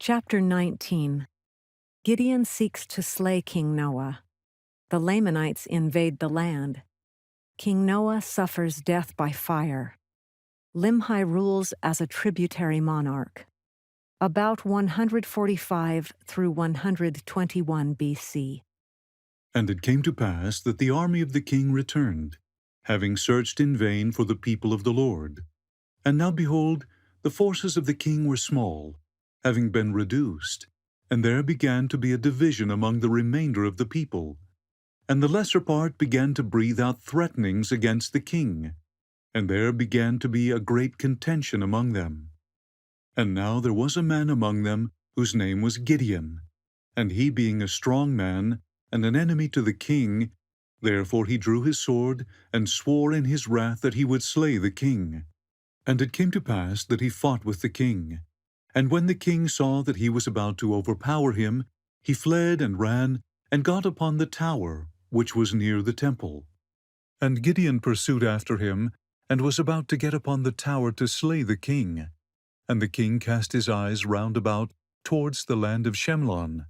Chapter 19. Gideon seeks to slay King Noah. The Lamanites invade the land. King Noah suffers death by fire. Limhi rules as a tributary monarch. About 145 through 121 BC. And it came to pass that the army of the king returned, having searched in vain for the people of the Lord. And now behold, the forces of the king were small, having been reduced, and there began to be a division among the remainder of the people. And the lesser part began to breathe out threatenings against the king, and there began to be a great contention among them. And now there was a man among them whose name was Gideon, and he being a strong man, and an enemy to the king, therefore he drew his sword, and swore in his wrath that he would slay the king. And it came to pass that he fought with the king. And when the king saw that he was about to overpower him, he fled and ran, and got upon the tower, which was near the temple. And Gideon pursued after him, and was about to get upon the tower to slay the king. And the king cast his eyes round about towards the land of Shemlon.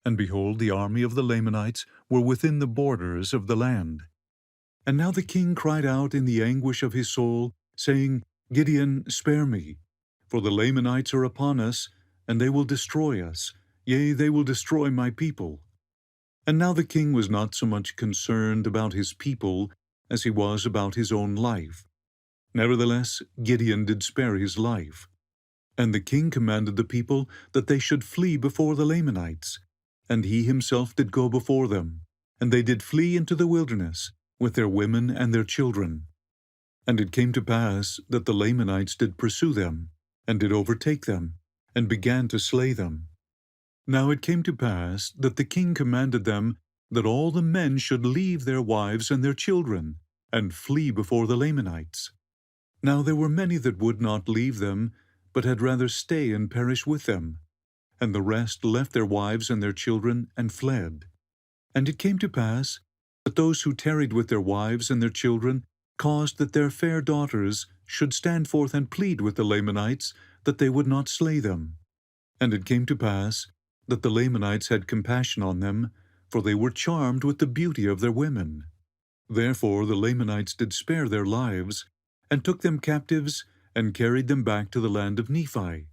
And behold, the army of the Lamanites were within the borders of the land. And now the king cried out in the anguish of his soul, saying, Gideon, spare me, for the Lamanites are upon us, and they will destroy us, yea, they will destroy my people. And now the king was not so much concerned about his people as he was about his own life. Nevertheless, Gideon did spare his life. And the king commanded the people that they should flee before the Lamanites, and he himself did go before them, and they did flee into the wilderness, with their women and their children. And it came to pass that the Lamanites did pursue them, and did overtake them, and began to slay them. Now it came to pass that the king commanded them that all the men should leave their wives and their children, and flee before the Lamanites. Now there were many that would not leave them, but had rather stay and perish with them. And the rest left their wives and their children, and fled. And it came to pass that those who tarried with their wives and their children caused that their fair daughters should stand forth and plead with the Lamanites that they would not slay them. And it came to pass that the Lamanites had compassion on them, for they were charmed with the beauty of their women. Therefore the Lamanites did spare their lives, and took them captives, and carried them back to the land of Nephi,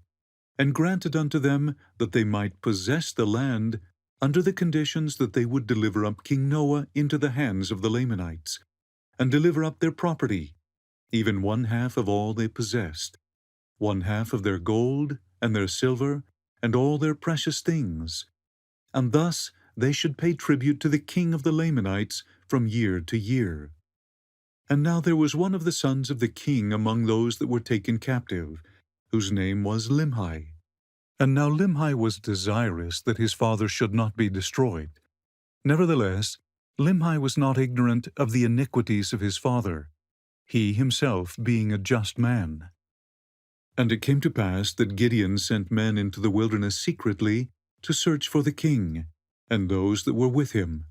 and granted unto them that they might possess the land, under the conditions that they would deliver up King Noah into the hands of the Lamanites, and deliver up their property, even 1/2 of all they possessed, 1/2 of their gold, and their silver, and all their precious things. And thus they should pay tribute to the king of the Lamanites from year to year. And now there was one of the sons of the king among those that were taken captive, whose name was Limhi. And now Limhi was desirous that his father should not be destroyed. Nevertheless, Limhi was not ignorant of the iniquities of his father, he himself being a just man. And it came to pass that Gideon sent men into the wilderness secretly to search for the king, and those that were with him.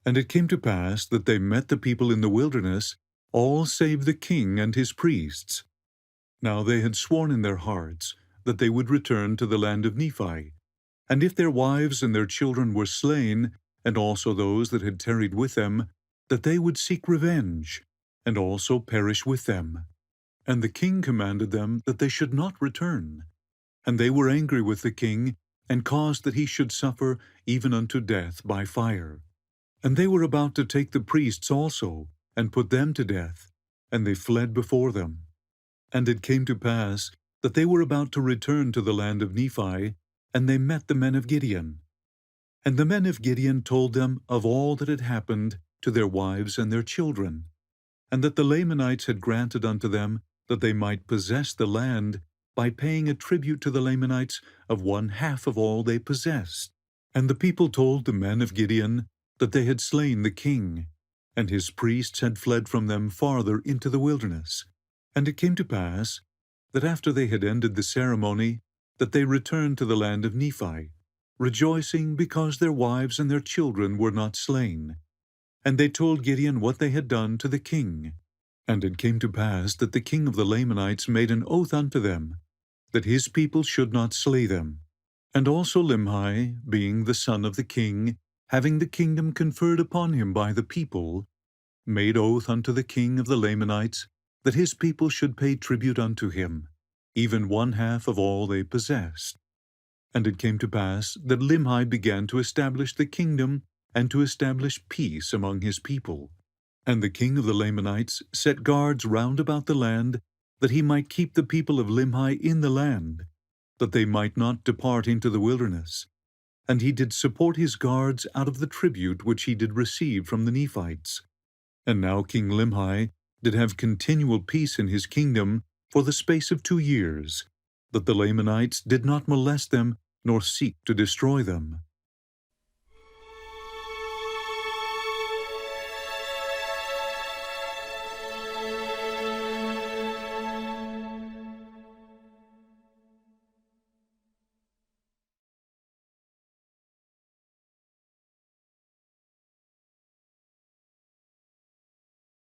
And it came to pass that they met the people in the wilderness, all save the king and his priests. Now they had sworn in their hearts that they would return to the land of Nephi, and if their wives and their children were slain, and also those that had tarried with them, that they would seek revenge, and also perish with them. And the king commanded them that they should not return. And they were angry with the king, and caused that he should suffer even unto death by fire. And they were about to take the priests also, and put them to death, and they fled before them. And it came to pass that they were about to return to the land of Nephi, and they met the men of Gideon. And the men of Gideon told them of all that had happened to their wives and their children, and that the Lamanites had granted unto them that they might possess the land by paying a tribute to the Lamanites of 1/2 of all they possessed. And the people told the men of Gideon that they had slain the king, and his priests had fled from them farther into the wilderness. And it came to pass that after they had ended the ceremony, that they returned to the land of Nephi, rejoicing because their wives and their children were not slain. And they told Gideon what they had done to the king. And it came to pass that the king of the Lamanites made an oath unto them, that his people should not slay them, And also Limhi, being the son of the king, having the kingdom conferred upon him by the people, made oath unto the king of the Lamanites that his people should pay tribute unto him, even one half of all they possessed. And it came to pass that Limhi began to establish the kingdom and to establish peace among his people. And the king of the Lamanites set guards round about the land, that he might keep the people of Limhi in the land, that they might not depart into the wilderness. And he did support his guards out of the tribute which he did receive from the Nephites. And now King Limhi did have continual peace in his kingdom for the space of 2 years, that the Lamanites did not molest them, nor seek to destroy them.